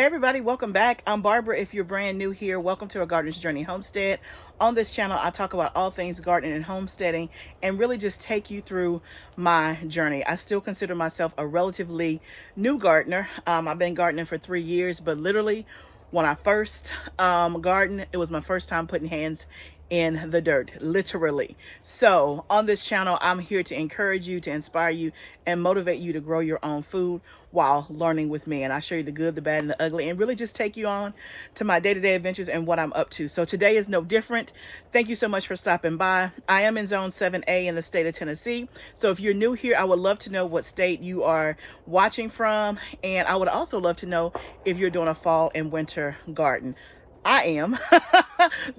Hey everybody, welcome back. I'm Barbara. If you're brand new here, welcome to A Gardener's Journey Homestead. On this channel, I talk about all things gardening and homesteading and really just take you through my journey. I still consider myself a relatively new gardener. I've been gardening for 3 years, but literally when I first gardened, it was my first time putting hands in the dirt, literally. So on this channel, I'm here to encourage you, to inspire you, and motivate you to grow your own food while learning with me. And I show you the good, the bad, and the ugly, and really just take you on to my day-to-day adventures and what I'm up to. So today is no different. Thank you so much for stopping by. I am in Zone 7A in the state of Tennessee. So if you're new here, I would love to know what state you are watching from. And I would also love to know if you're doing a fall and winter garden. I am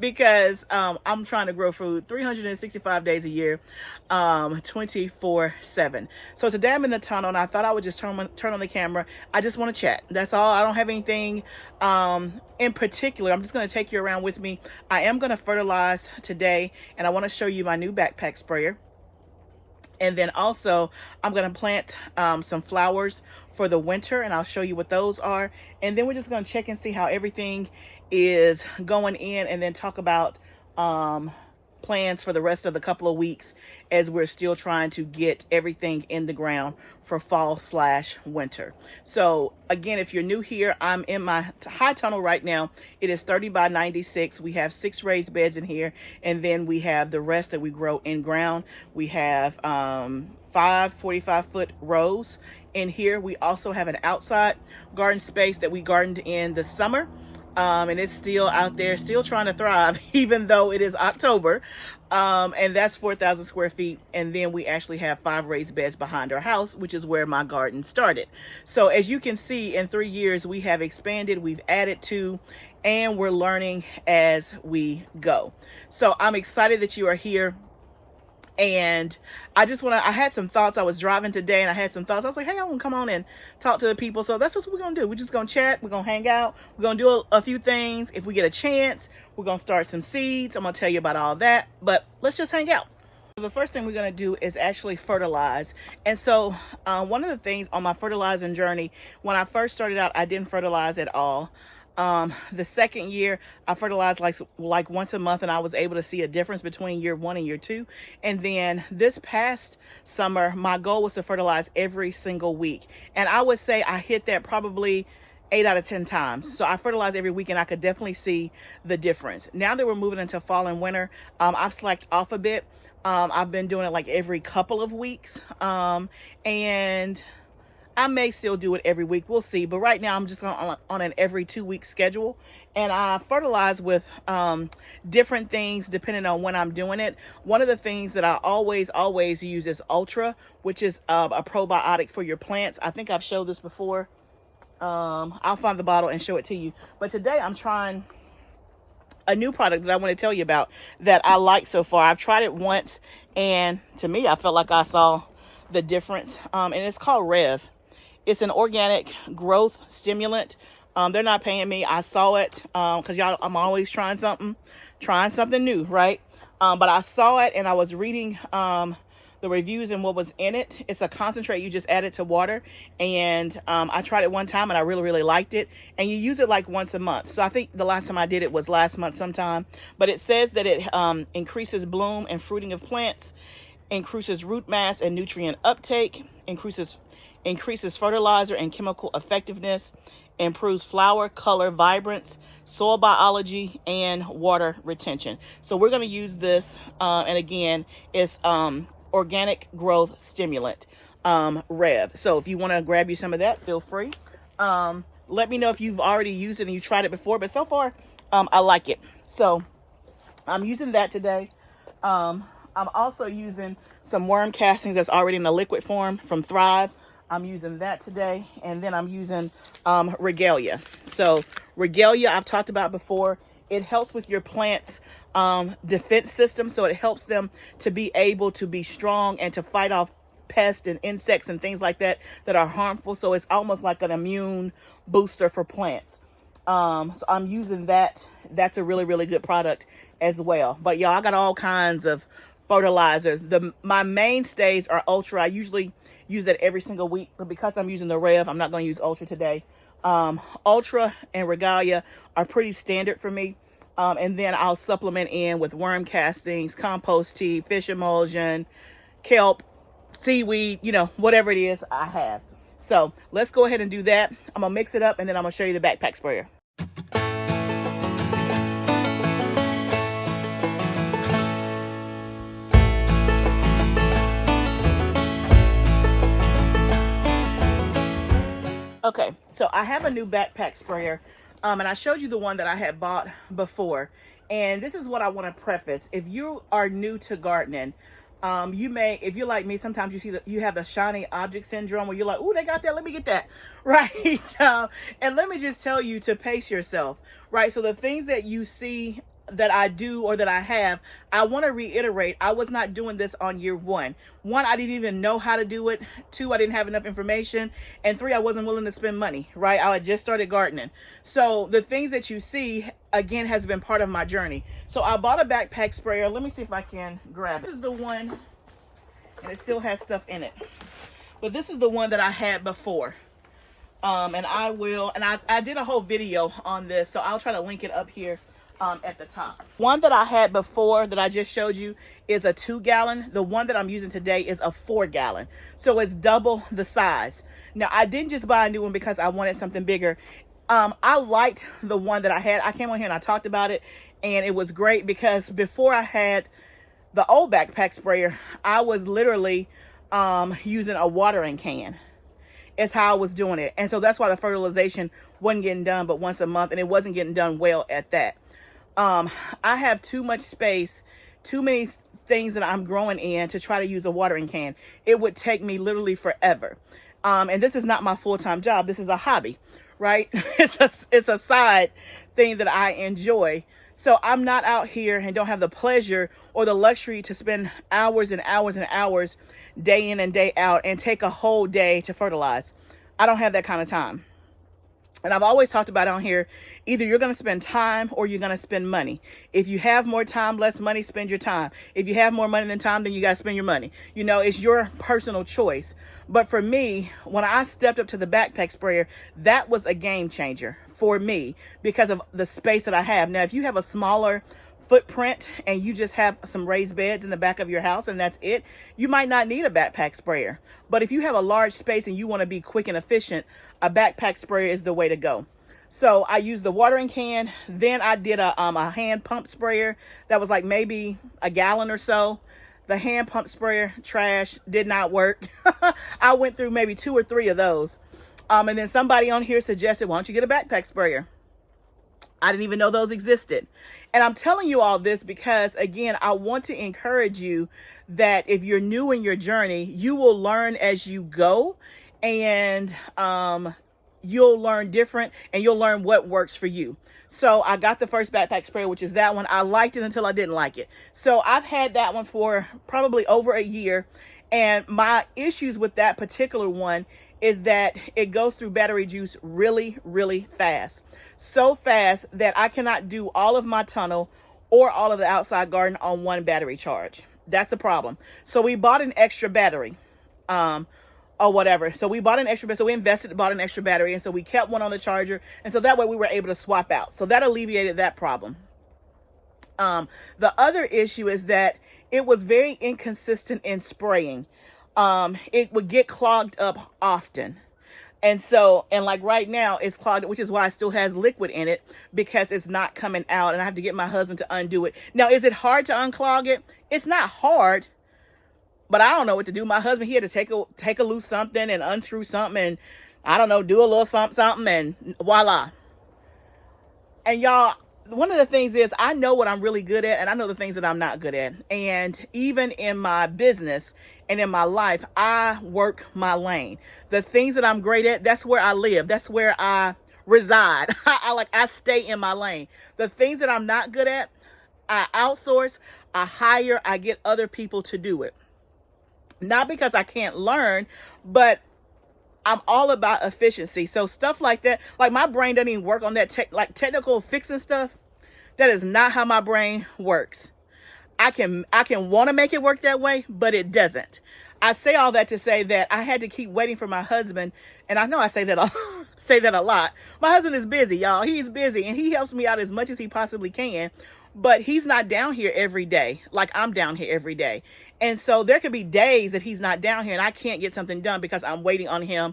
because I'm trying to grow food 365 days a year, 24/7. So today I'm in the tunnel and I thought I would just turn on the camera. I just want to chat. That's all. I don't have anything in particular. I'm just going to take you around with me. I am going to fertilize today and I want to show you my new backpack sprayer. And then also I'm going to plant some flowers for the winter and I'll show you what those are. And then we're just going to check and see how everything is going in and then talk about plans for the rest of the couple of weeks as we're still trying to get everything in the ground for fall/winter. So again, if you're new here, I'm in my high tunnel right now. It is 30 by 96. We have 6 raised beds in here, and then we have the rest that we grow in ground. We have 5 45-foot rows in here. We also have an outside garden space that we gardened in the summer. And it's still out there, still trying to thrive, even though it is October. And that's 4,000 square feet. And then we actually have 5 raised beds behind our house, which is where my garden started. So as you can see, in 3 years, we have expanded, we've added to, and we're learning as we go. So I'm excited that you are here. And I had some thoughts. I was driving today and I had some thoughts. I was like, hey, I want to come on and talk to the people. So that's what we're going to do. We're just going to chat. We're going to hang out. We're going to do a few things. If we get a chance, we're going to start some seeds. I'm going to tell you about all that. But let's just hang out. The first thing we're going to do is actually fertilize. And so one of the things on my fertilizing journey, when I first started out, I didn't fertilize at all. The second year I fertilized like once a month, and I was able to see a difference between year 1 and year 2. And then this past summer, my goal was to fertilize every single week. And I would say I hit that probably 8 out of 10 times. So I fertilize every week and I could definitely see the difference. Now that we're moving into fall and winter, I've slacked off a bit. I've been doing it like every couple of weeks. And I may still do it every week. We'll see. But right now I'm just on an every 2-week schedule. And I fertilize with different things depending on when I'm doing it. One of the things that I always use is Ultra, which is a probiotic for your plants. I think I've showed this before. I'll find the bottle and show it to you. But today I'm trying a new product that I want to tell you about that I like so far. I've tried it once and to me I felt like I saw the difference. And it's called Rev. It's an organic growth stimulant. They're not paying me. I saw it because y'all, I'm always trying something new, right? But I saw it and I was reading the reviews and what was in it. It's a concentrate you just add it to water. And I tried it one time and I really liked it. And you use it like once a month. So I think the last time I did it was last month sometime. But it says that it increases bloom and fruiting of plants, increases root mass and nutrient uptake, increases fertilizer and chemical effectiveness, improves flower color, vibrance, soil biology, and water retention. So we're going to use this, and again, it's organic growth stimulant, Rev. So if you want to grab you some of that, feel free. Let me know if you've already used it and you tried it before, but so far, I like it. So I'm using that today. I'm also using some worm castings that's already in a liquid form from Thrive. I'm using that today. And then I'm using Regalia. So Regalia I've talked about before. It helps with your plants' defense system. So it helps them to be able to be strong and to fight off pests and insects and things like that are harmful. So it's almost like an immune booster for plants. So I'm using that. That's a really good product as well. But y'all, I got all kinds of fertilizer. My mainstays are Ultra. I usually use it every single week, but because I'm using the Rev, I'm not going to use Ultra today. Ultra and Regalia are pretty standard for me. And then I'll supplement in with worm castings, compost tea, fish emulsion, kelp, seaweed, whatever it is I have. So let's go ahead and do that. I'm gonna mix it up and then I'm gonna show you the backpack sprayer. Okay, so I have a new backpack sprayer, and I showed you the one that I had bought before. And this is what I want to preface. If you are new to gardening, if you're like me, sometimes you have the shiny object syndrome where you're like, "Ooh, they got that, let me get that," right? And let me just tell you to pace yourself, right? So the things that you see that I do or that I have, I want to reiterate, I was not doing this on year one. One, I didn't even know how to do it. Two, I didn't have enough information. And three, I wasn't willing to spend money, right? I had just started gardening. So the things that you see, again, has been part of my journey. So I bought a backpack sprayer. Let me see if I can grab it. This is the one, and it still has stuff in it. But this is the one that I had before. And I did a whole video on this, so I'll try to link it up here at the top. One that I had before that I just showed you is a 2-gallon. The one that I'm using today is a 4-gallon. So it's double the size. Now, I didn't just buy a new one because I wanted something bigger. I liked the one that I had. I came on here and I talked about it, and it was great because before I had the old backpack sprayer, I was literally using a watering can. It's how I was doing it. And so that's why the fertilization wasn't getting done but once a month, and it wasn't getting done well at that. I have too much space, too many things that I'm growing in to try to use a watering can. It would take me literally forever. And this is not my full-time job. This is a hobby, right? It's a side thing that I enjoy. So I'm not out here and don't have the pleasure or the luxury to spend hours and hours and hours day in and day out and take a whole day to fertilize. I don't have that kind of time. And I've always talked about on here, either you're going to spend time or you're going to spend money. If you have more time, less money, spend your time. If you have more money than time, then you got to spend your money. It's your personal choice. But for me, when I stepped up to the backpack sprayer, that was a game changer for me because of the space that I have. Now, if you have a smaller footprint and you just have some raised beds in the back of your house and that's it, you might not need a backpack sprayer. But if you have a large space and you want to be quick and efficient, a backpack sprayer is the way to go. So I used the watering can. Then I did a hand pump sprayer that was like maybe a gallon or so. The hand pump sprayer, trash, did not work. I went through maybe 2 or 3 of those. And then somebody on here suggested, why don't you get a backpack sprayer? I didn't even know those existed. And I'm telling you all this because, again, I want to encourage you that if you're new in your journey, you will learn as you go, and you'll learn different and you'll learn what works for you. So I got the first backpack sprayer, which is that one. I liked it until I didn't like it. So I've had that one for probably over a year. And my issues with that particular one is that it goes through battery juice really, really fast. So fast that I cannot do all of my tunnel or all of the outside garden on one battery charge. That's a problem. So we bought an extra battery, or whatever. So we bought an extra, so we invested, bought an extra battery. And so we kept one on the charger. And so that way we were able to swap out. So that alleviated that problem. The other issue is that it was very inconsistent in spraying. It would get clogged up often. And so, and like right now it's clogged, which is why it still has liquid in it because it's not coming out and I have to get my husband to undo it. Now, is it hard to unclog it? It's not hard, but I don't know what to do. My husband, he had to take a loose something and unscrew something and I don't know, do a little something and voila. And y'all, one of the things is I know what I'm really good at and I know the things that I'm not good at. And even in my business and in my life, I work my lane. The things that I'm great at, that's where I live. That's where I reside. I stay in my lane. The things that I'm not good at, I outsource, I hire, I get other people to do it. Not because I can't learn, but I'm all about efficiency. So stuff like that, like my brain doesn't even work on that technical fixing stuff. That is not how my brain works. I can want to make it work that way, but it doesn't. I say all that to say that I had to keep waiting for my husband And I know I say that say that a lot. My husband is busy, y'all. He's busy, and he helps me out as much as he possibly can. But he's not down here every day like I'm down here every day. And so there could be days that he's not down here and I can't get something done because I'm waiting on him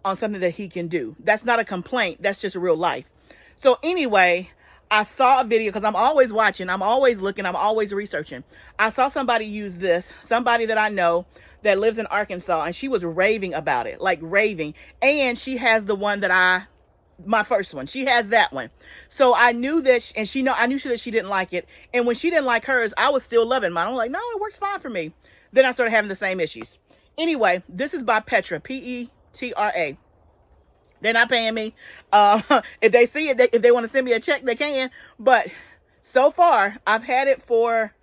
on something that he can do. That's not a complaint. That's just real life. So anyway, I saw a video because I'm always watching. I'm always looking. I'm always researching. I saw somebody use this, somebody that I know that lives in Arkansas, and she was raving about it, like raving. And she has the one that my first one. She has that one. So I knew that, I knew that she didn't like it. And when she didn't like hers, I was still loving mine. I'm like, no, it works fine for me. Then I started having the same issues. Anyway, this is by Petra, Petra. They're not paying me. If they see it, if they want to send me a check, they can. But so far, I've had it for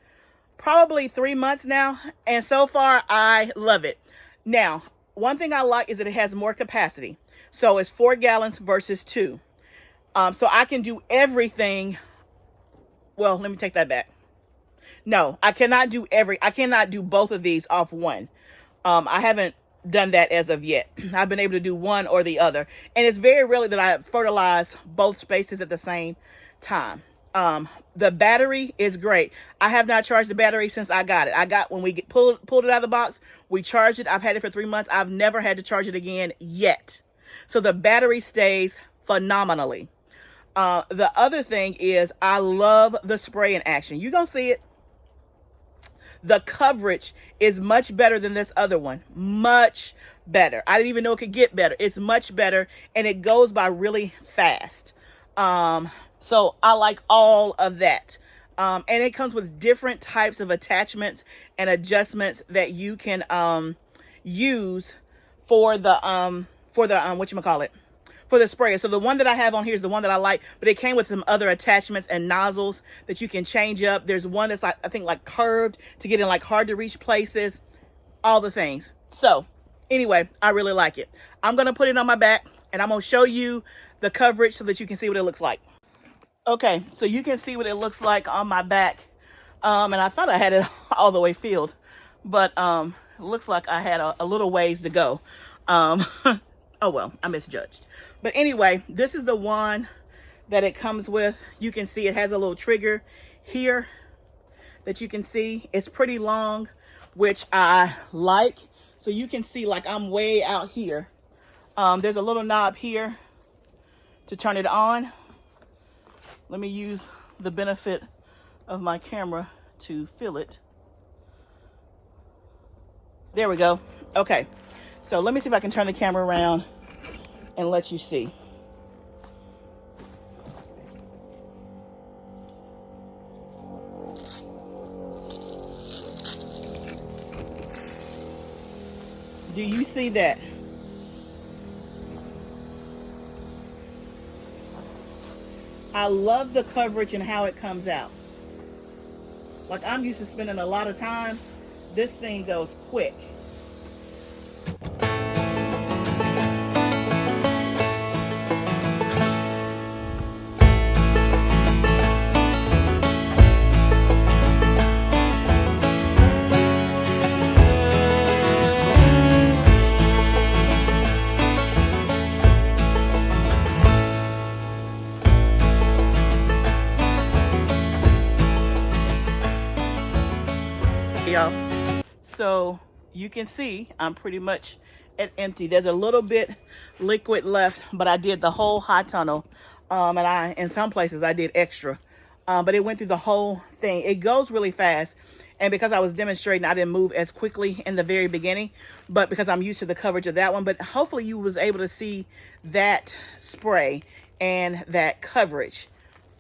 probably 3 months now. And so far, I love it. Now, one thing I like is that it has more capacity. So it's 4 gallons versus 2. So I can do everything. Well, let me take that back. No, I cannot do both of these off one. I haven't done that as of yet. I've been able to do one or the other. And it's very rarely that I fertilize both spaces at the same time. The battery is great. I have not charged the battery since I got it. When we pulled it out of the box, we charged it. I've had it for 3 months. I've never had to charge it again yet. So the battery stays phenomenally. The other thing is I love the spray in action. You're going to see it. The coverage is much better than this other one. Much better. I didn't even know it could get better. It's much better, and it goes by really fast. So I like all of that. And it comes with different types of attachments and adjustments that you can use for the whatchamacallit, for the sprayer. So the one that I have on here is the one that I like, but it came with some other attachments and nozzles that you can change up. There's one that's like, I think like curved to get in like hard to reach places, all the things. So anyway, I really like it. I'm going to put it on my back and I'm going to show you the coverage so that you can see what it looks like. Okay, so you can see what it looks like on my back. And I thought I had it all the way filled, but it looks like I had a little ways to go. Oh well, I misjudged. But anyway, this is the one that it comes with. You can see it has a little trigger here that you can see. It's pretty long, which I like. So you can see like I'm way out here. There's a little knob here to turn it on. Let me use the benefit of my camera to fill it. There we go. Okay. So let me see if I can turn the camera around and let you see. Do you see that? I love the coverage and how it comes out. Like I'm used to spending a lot of time. This thing goes quick. Y'all, so you can see I'm pretty much at empty. There's a little bit liquid left, but I did the whole high tunnel, and in some places I did extra, but it went through the whole thing. It goes really fast, and because I was demonstrating, I didn't move as quickly in the very beginning, but because I'm used to the coverage of that one. But hopefully you was able to see that spray and that coverage.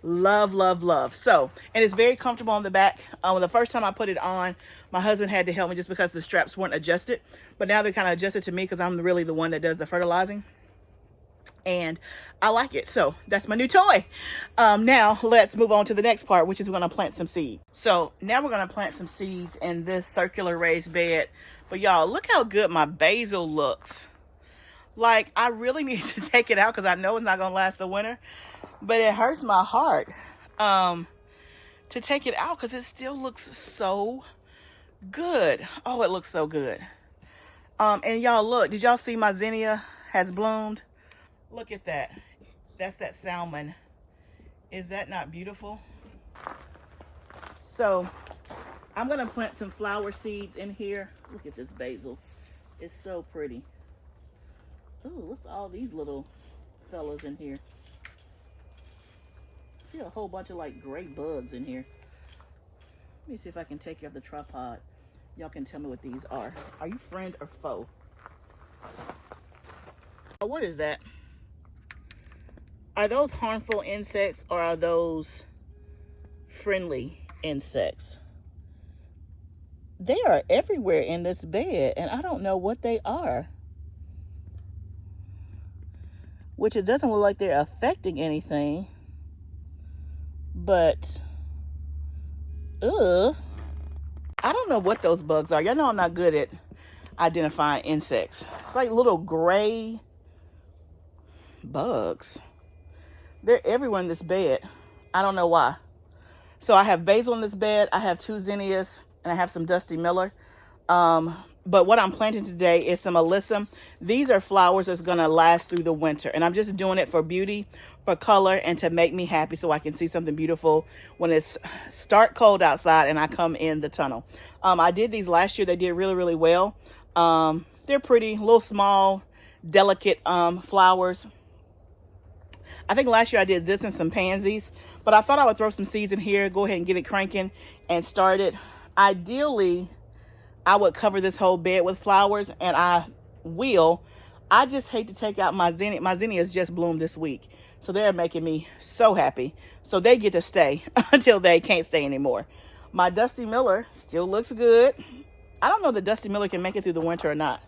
Love, love, love. So, and it's very comfortable on the back. The first time I put it on, my husband had to help me just because the straps weren't adjusted, but now they're kind of adjusted to me because I'm really the one that does the fertilizing, and I like it. So that's my new toy. Now let's move on to the next part, which is we're going to plant some seeds. So now we're going to plant some seeds in this circular raised bed. But y'all, look how good my basil looks. Like, I really need to take it out because I know it's not going to last the winter. But it hurts my heart to take it out because it still looks so good. Oh, it looks so good. And y'all, look, did y'all see my zinnia has bloomed. Look at that. That's that salmon. Is that not beautiful? So I'm gonna plant some flower seeds in here. Look at this basil. It's so pretty. Ooh, what's all these little fellas in here? I see a whole bunch of like gray bugs in here. Let me see if I can take you off the tripod. Y'all can tell me what these are. Are you friend or foe? Oh, what is that? Are those harmful insects or are those friendly insects? They are everywhere in this bed and I don't know what they are. Which it doesn't look like they're affecting anything. But, I don't know what those bugs are. Y'all know I'm not good at identifying insects. It's like little gray bugs. They're everywhere in this bed. I don't know why. So I have basil in this bed. I have 2 zinnias and I have some Dusty Miller. But what I'm planting today is some alyssum. These are flowers that's gonna last through the winter. And I'm just doing it for beauty, for color, and to make me happy so I can see something beautiful when it's stark cold outside and I come in the tunnel. I did these last year. They did really, really well. They're pretty, little small, delicate flowers. I think last year I did this and some pansies, but I thought I would throw some seeds in here, go ahead and get it cranking and start it. Ideally, I would cover this whole bed with flowers, and I will. I just hate to take out my zinnia. My zinnias just bloomed this week, so they're making me so happy. So they get to stay until they can't stay anymore. My Dusty Miller still looks good. I don't know if the Dusty Miller can make it through the winter or not.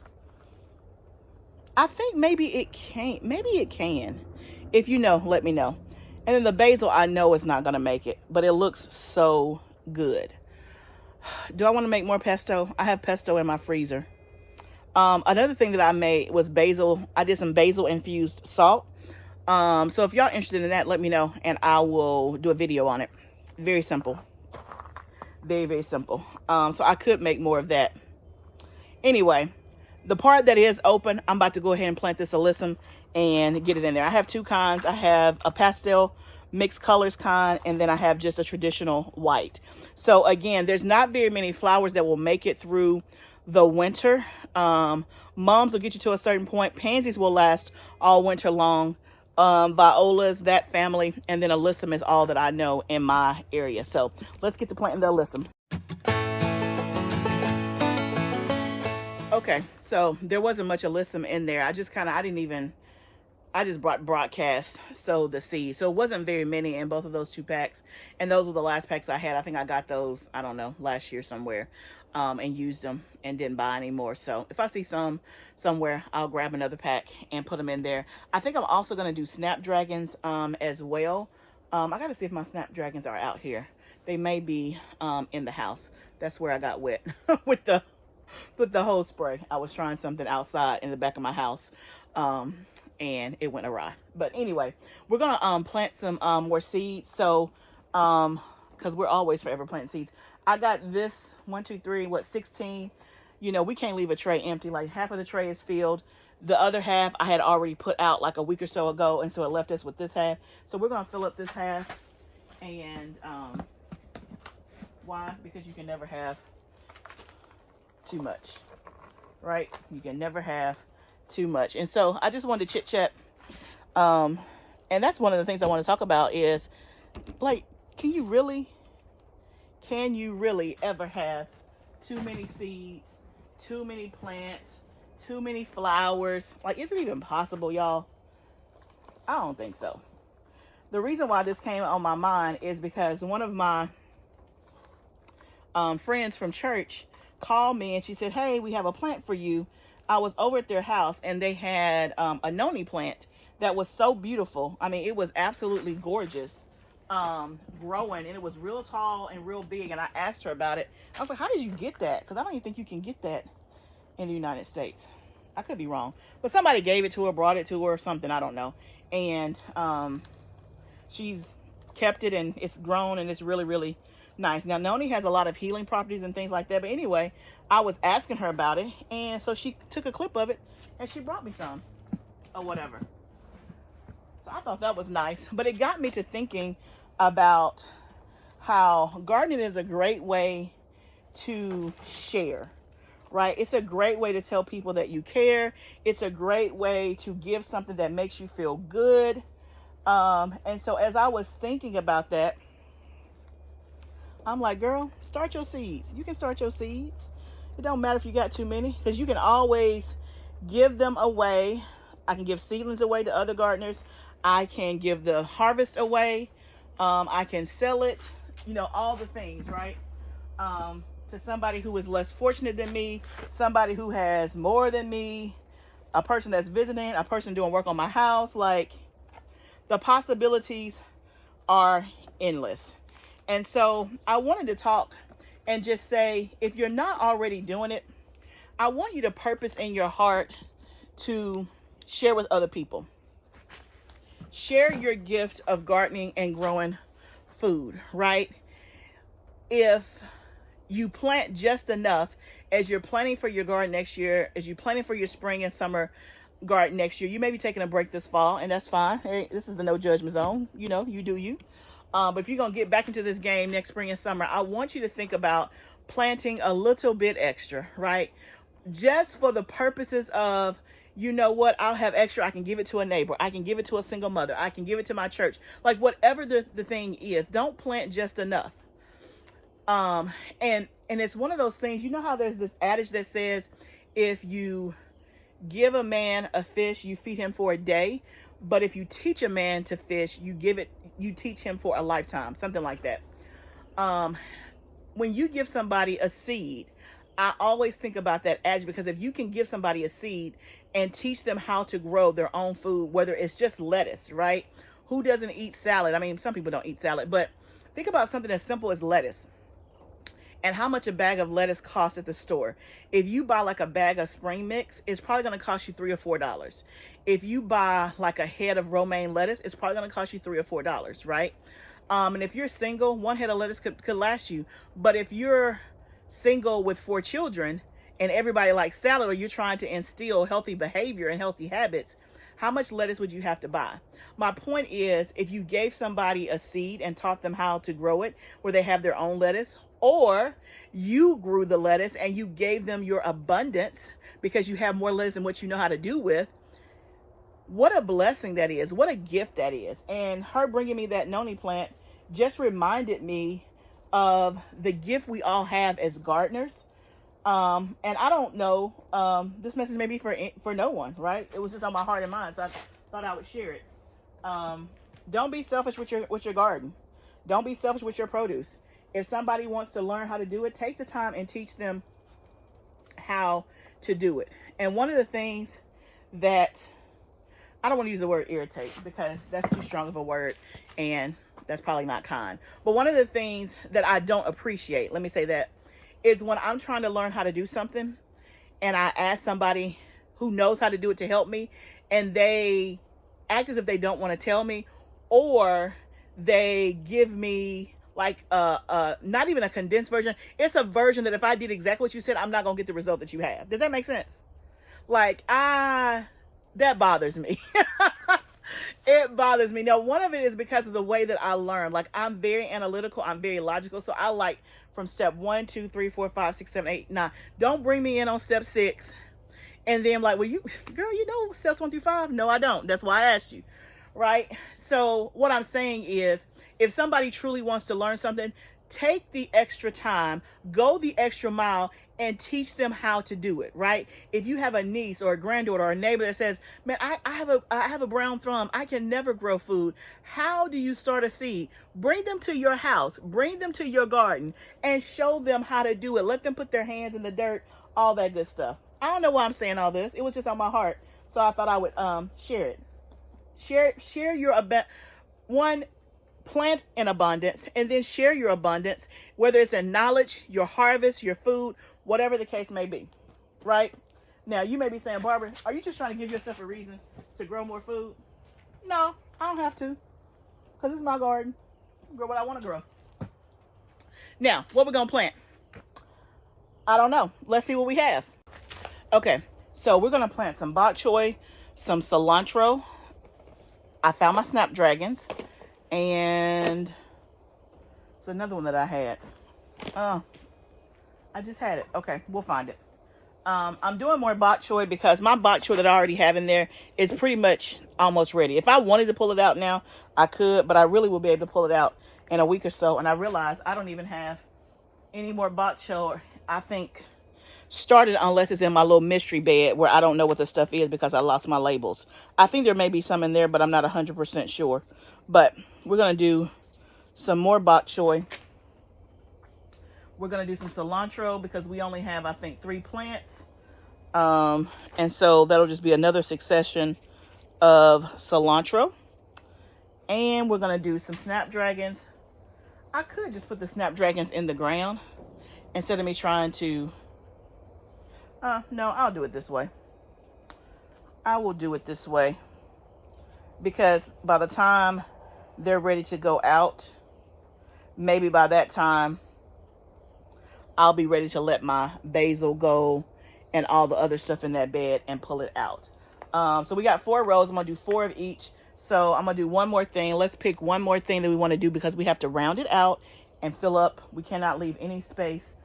I think maybe it can. Maybe it can. If you know, let me know. And then the basil, I know it's not going to make it, but it looks so good. Do I want to make more pesto? I have pesto in my freezer. Another thing that I made was basil. I did some basil infused salt. So if y'all interested in that, let me know and I will do a video on it. Very simple. Very, very simple. So I could make more of that. Anyway, the part that is open, I'm about to go ahead and plant this alyssum and get it in there. I have 2 kinds. I have a pastel mixed colors kind, and then I have just a traditional white. So again, there's not very many flowers that will make it through the winter. Mums will get you to a certain point. Pansies will last all winter long. Violas, that family, and then alyssum is all that I know in my area. So let's get to planting the alyssum. Okay, so there wasn't much alyssum in there. I just broadcast sowed the seed. So it wasn't very many in both of those 2 packs. And those were the last packs I had. I think I got those, I don't know, last year somewhere, and used them and didn't buy any more. So if I see some somewhere, I'll grab another pack and put them in there. I think I'm also going to do snapdragons as well. I got to see if my snapdragons are out here. They may be in the house. That's where I got wet with the hose spray. I was trying something outside in the back of my house. And it went awry. But anyway, we're gonna plant some more seeds. So because we're always forever planting seeds. I got this 16. You know, we can't leave a tray empty. Like half of the tray is filled. The other half I had already put out like a week or so ago, and so it left us with this half. So we're gonna fill up this half. And why? Because you can never have too much, right? You can never have too much. And so I just wanted to chit chat, and that's one of the things I want to talk about is, like, can you really ever have too many seeds, too many plants, too many flowers? Like, is it even possible, y'all? I don't think so. The reason why this came on my mind is because one of my friends from church called me and she said, hey, we have a plant for you. I was over at their house and they had a noni plant that was so beautiful. I mean, it was absolutely gorgeous, growing, and it was real tall and real big. And I asked her about it. I was like, how did you get that? Because I don't even think you can get that in the United States. I could be wrong, but somebody gave it to her, brought it to her or something. I don't know. And she's kept it and it's grown and it's really, really nice. Now, noni has a lot of healing properties and things like that. But anyway, I was asking her about it. And so she took a clip of it and she brought me some. or whatever. So I thought that was nice. But it got me to thinking about how gardening is a great way to share, right? It's a great way to tell people that you care. It's a great way to give something that makes you feel good. And so as I was thinking about that, I'm like, girl, start your seeds. You can start your seeds. It don't matter if you got too many, because you can always give them away. I can give seedlings away to other gardeners. I can give the harvest away. I can sell it, all the things, right? To somebody who is less fortunate than me, somebody who has more than me, a person that's visiting, a person doing work on my house. Like, the possibilities are endless. And so I wanted to talk and just say, if you're not already doing it, I want you to purpose in your heart to share with other people. Share your gift of gardening and growing food, right? If you plant just enough as you're planning for your garden next year, as you're planning for your spring and summer garden next year, you may be taking a break this fall, and that's fine. Hey, this is the no judgment zone. You do you. But if you're going to get back into this game next spring and summer, I want you to think about planting a little bit extra, right? Just for the purposes of, I'll have extra. I can give it to a neighbor. I can give it to a single mother. I can give it to my church. Like, whatever the thing is, don't plant just enough. And it's one of those things, you know how there's this adage that says, if you give a man a fish, you feed him for a day. But if you teach a man to fish, you teach him for a lifetime, something like that. When you give somebody a seed, I always think about that adage, because if you can give somebody a seed and teach them how to grow their own food, whether it's just lettuce, right? Who doesn't eat salad? I mean, some people don't eat salad, but think about something as simple as lettuce and how much a bag of lettuce costs at the store. If you buy like a bag of spring mix, it's probably going to cost you $3 or $4. If you buy like a head of romaine lettuce, it's probably going to cost you $3 or $4, right? And if you're single, one head of lettuce could last you. But if you're single with 4 children and everybody likes salad, or you're trying to instill healthy behavior and healthy habits, how much lettuce would you have to buy? My point is, if you gave somebody a seed and taught them how to grow it, where they have their own lettuce, or you grew the lettuce and you gave them your abundance because you have more lettuce than what you know how to do with, what a blessing that is. What a gift that is. And her bringing me that noni plant just reminded me of the gift we all have as gardeners. And I don't know, this message may be for no one, right? It was just on my heart and mind, so I thought I would share it. Don't be selfish with your garden. Don't be selfish with your produce. If somebody wants to learn how to do it, take the time and teach them how to do it. And one of the things that, I don't want to use the word irritate, because that's too strong of a word and that's probably not kind. But one of the things that I don't appreciate, let me say that, is when I'm trying to learn how to do something and I ask somebody who knows how to do it to help me, and they act as if they don't want to tell me, or they give me like not even a condensed version. It's a version that if I did exactly what you said, I'm not gonna get the result that you have. Does that make sense? Like, that bothers me. It bothers me. Now, one of it is because of the way that I learn. Like, I'm very analytical, I'm very logical, so I like from step 1, 2, 3, 4, 5, 6, 7, 8, 9. Don't bring me in on step 6 and then like, well, girl, you know steps 1 through 5. No, I don't. That's why I asked you, right? So what I'm saying is, if somebody truly wants to learn something, take the extra time, go the extra mile, and teach them how to do it, right? If you have a niece or a granddaughter or a neighbor that says, man, I have a brown thumb, I can never grow food. How do you start a seed? Bring them to your house, bring them to your garden, and show them how to do it. Let them put their hands in the dirt, all that good stuff. I don't know why I'm saying all this. It was just on my heart, so I thought I would share it. Share your one. Plant in abundance, and then share your abundance, whether it's in knowledge, your harvest, your food, whatever the case may be, right? Now, you may be saying, Barbara, are you just trying to give yourself a reason to grow more food? No, I don't have to, because it's my garden. I grow what I want to grow. Now, what we're going to plant? I don't know. Let's see what we have. Okay, so we're going to plant some bok choy, some cilantro. I found my snapdragons, and it's another one that I had. I just had it. Okay, we'll find it. I'm doing more bok choy because my bok choy that I already have in there is pretty much almost ready. If I wanted to pull it out now, I could, but I really will be able to pull it out in a week or so. And I realized I don't even have any more bok choy, I think, started, unless it's in my little mystery bed where I don't know what the stuff is because I lost my labels. I think there may be some in there, but I'm not 100% sure. But we're going to do some more bok choy. We're going to do some cilantro because we only have, I think, 3 plants. And so that'll just be another succession of cilantro. And we're going to do some snapdragons. I could just put the snapdragons in the ground instead of me trying to... no, I'll do it this way. I will do it this way. Because by the time they're ready to go out, maybe by that time, I'll be ready to let my basil go and all the other stuff in that bed and pull it out. So we got 4 rows. I'm going to do 4 of each. So I'm going to do one more thing. Let's pick one more thing that we want to do because we have to round it out and fill up. We cannot leave any space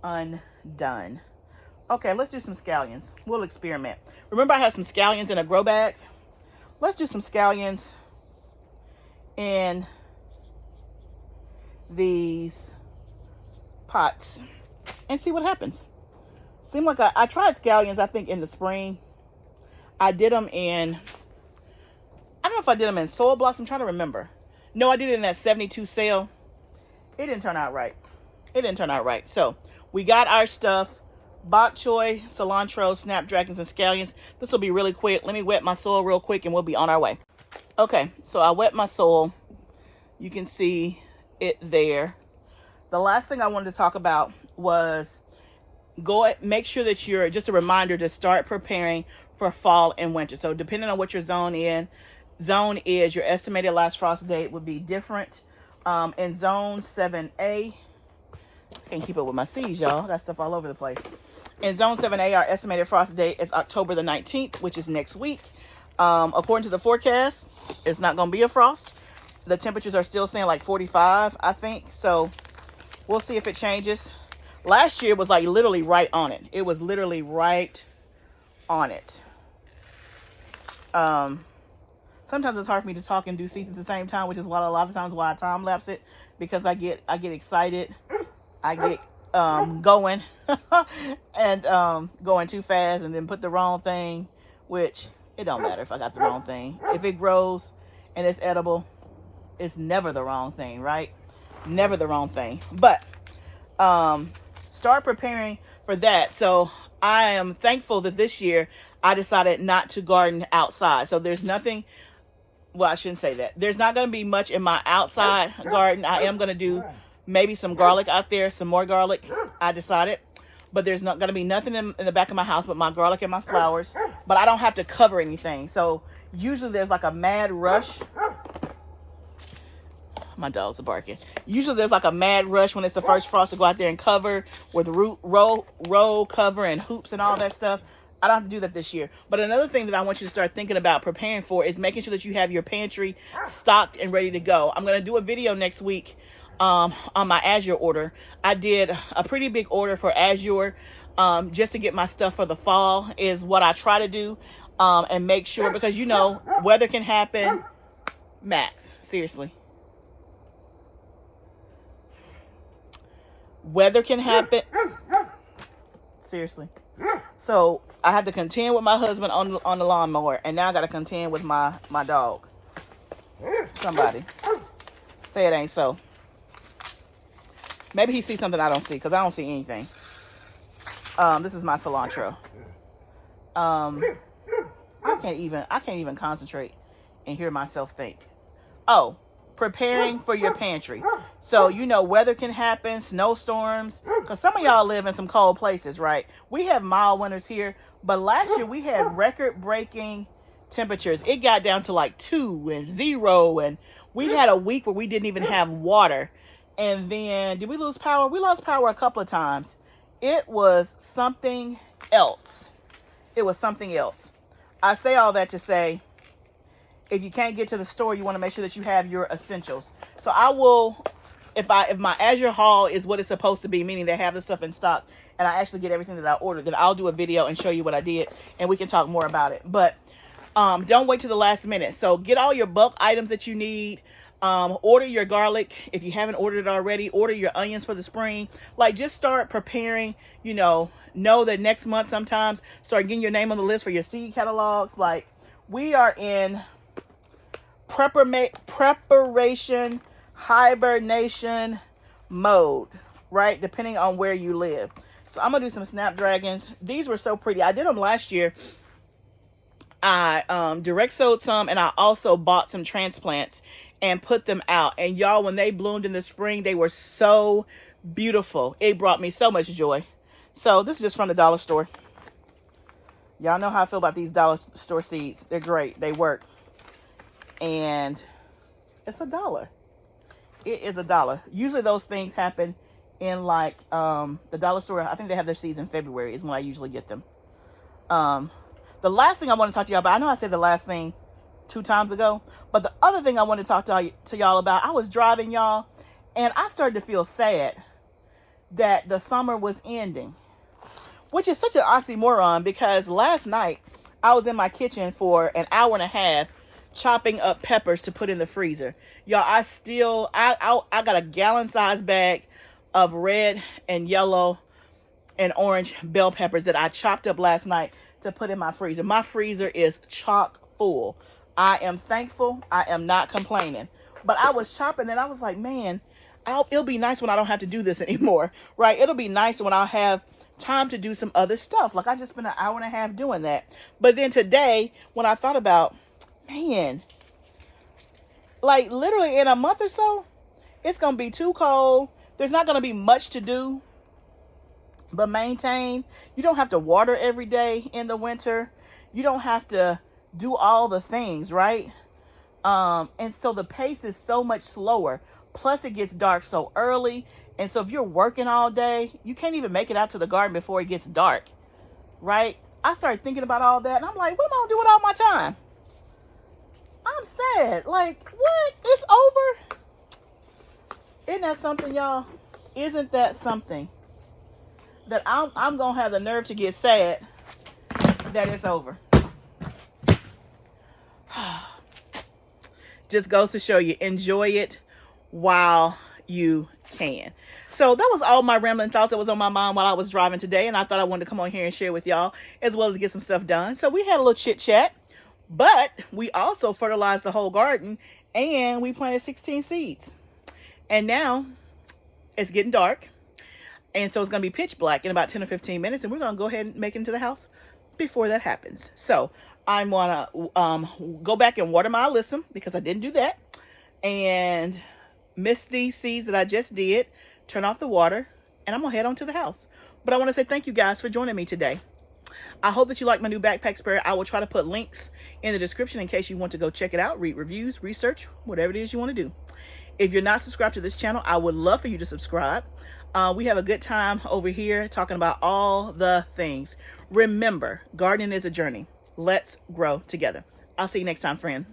undone. Okay, let's do some scallions. We'll experiment. Remember I had some scallions in a grow bag? Let's do some scallions in these pots and see what happens. Seemed like I tried scallions, I think, in the spring. I did them in, I don't know if I did them in soil blocks. I'm trying to remember. No, I did it in that 72 sale. It didn't turn out right. It didn't turn out right. So we got our stuff. Bok choy, cilantro, snapdragons, and scallions. This will be really quick. Let me wet my soil real quick and we'll be on our way. Okay, so I wet my soil. You can see it there. The last thing I wanted to talk about was make sure that you're, just a reminder to start preparing for fall and winter. So depending on what your zone is, your estimated last frost date would be different. In zone 7A, can't keep up with my seeds, y'all. Got stuff all over the place. In zone 7A, our estimated frost date is October the 19th, which is next week. According to the forecast, it's not going to be a frost. The temperatures are still saying like 45, I think. So we'll see if it changes. Last year it was like literally right on it. It was literally right on it. Sometimes it's hard for me to talk and do seeds at the same time, which is a lot of times why I time lapse it, because I get excited. I get going and going too fast and then put the wrong thing, which it don't matter if I got the wrong thing. If it grows and it's edible, it's never the wrong thing, right? Never the wrong thing. But start preparing for that. So I am thankful that this year I decided not to garden outside. So there's nothing, well, I shouldn't say that. There's not going to be much in my outside garden. I am going to do maybe some garlic out there, some more garlic, I decided. But there's not going to be nothing in the back of my house but my garlic and my flowers. But I don't have to cover anything. So usually there's like a mad rush. My dogs are barking. Usually there's like a mad rush when it's the first frost to go out there and cover with root row cover and hoops and all that stuff. I don't have to do that this year. But another thing that I want you to start thinking about preparing for is making sure that you have your pantry stocked and ready to go. I'm going to do a video next week on my azure order. I did a pretty big order for azure just to get my stuff for the fall is what I try to do, and make sure, because you know weather can happen. Max, seriously, weather can happen. Seriously. So I had to contend with my husband on the lawnmower, and now I got to contend with my dog. Somebody say it ain't so. Maybe he sees something I don't see, because I don't see anything. This is my cilantro. I can't even concentrate and hear myself think. Oh, preparing for your pantry. So, you know, weather can happen, snowstorms, because some of y'all live in some cold places, right? We have mild winters here, but last year we had record-breaking temperatures. It got down to like 2 and 0, and we had a week where we didn't even have water. And then, did we lose power? We lost power a couple of times. It was something else. It was something else. I say all that to say, if you can't get to the store, you want to make sure that you have your essentials. So I will, if my Azure haul is what it's supposed to be, meaning they have the stuff in stock, and I actually get everything that I ordered, then I'll do a video and show you what I did, and we can talk more about it. But don't wait to the last minute. So get all your bulk items that you need. Order your garlic if you haven't ordered it already. Order your onions for the spring. Like, just start preparing. You know that next month sometimes start getting your name on the list for your seed catalogs. Like, we are in preparation, hibernation mode, right? Depending on where you live. So I'm gonna do some snapdragons. These were so pretty. I did them last year. I direct sowed some, and I also bought some transplants and put them out. And y'all, when they bloomed in the spring, they were so beautiful. It brought me so much joy. So this is just from the dollar store. Y'all know how I feel about these dollar store seeds. They're great. They work. And it's $1. It is $1. Usually those things happen in like the dollar store. I think they have their seeds in February is when I usually get them. The last thing I want to talk to y'all about, I know I said the last thing 2 times ago, but the other thing I want to talk to y'all about, I was driving, y'all, and I started to feel sad that the summer was ending, which is such an oxymoron, because last night I was in my kitchen for an hour and a half chopping up peppers to put in the freezer. Y'all, I got a gallon-sized bag of red and yellow and orange bell peppers that I chopped up last night to put in my freezer. My freezer is chock full. I am thankful. I am not complaining. But I was chopping and I was like, man, it'll be nice when I don't have to do this anymore, right? It'll be nice when I'll have time to do some other stuff. Like, I just spent an hour and a half doing that. But then today, when I thought about, man, like literally in a month or so, it's going to be too cold. There's not going to be much to do but maintain. You don't have to water every day in the winter. You don't have to do all the things, right? And so the pace is so much slower. Plus it gets dark so early. And so if you're working all day, you can't even make it out to the garden before it gets dark, right? I started thinking about all that and I'm like, what am I gonna do with all my time? I'm sad. Like, what? It's over? Isn't that something, y'all? Isn't that something? That I'm going to have the nerve to get sad that it's over. Just goes to show you, enjoy it while you can. So that was all my rambling thoughts that was on my mind while I was driving today. And I thought I wanted to come on here and share with y'all, as well as get some stuff done. So we had a little chit chat, but we also fertilized the whole garden and we planted 16 seeds. And now it's getting dark. And so it's going to be pitch black in about 10 or 15 minutes. And we're going to go ahead and make it into the house before that happens. So I'm going to go back and water my alyssum because I didn't do that. And miss these seeds that I just did. Turn off the water. And I'm going to head on to the house. But I want to say thank you guys for joining me today. I hope that you like my new backpack sprayer. I will try to put links in the description in case you want to go check it out. Read reviews, research, whatever it is you want to do. If you're not subscribed to this channel, I would love for you to subscribe. We have a good time over here talking about all the things. Remember, gardening is a journey. Let's grow together. I'll see you next time, friend.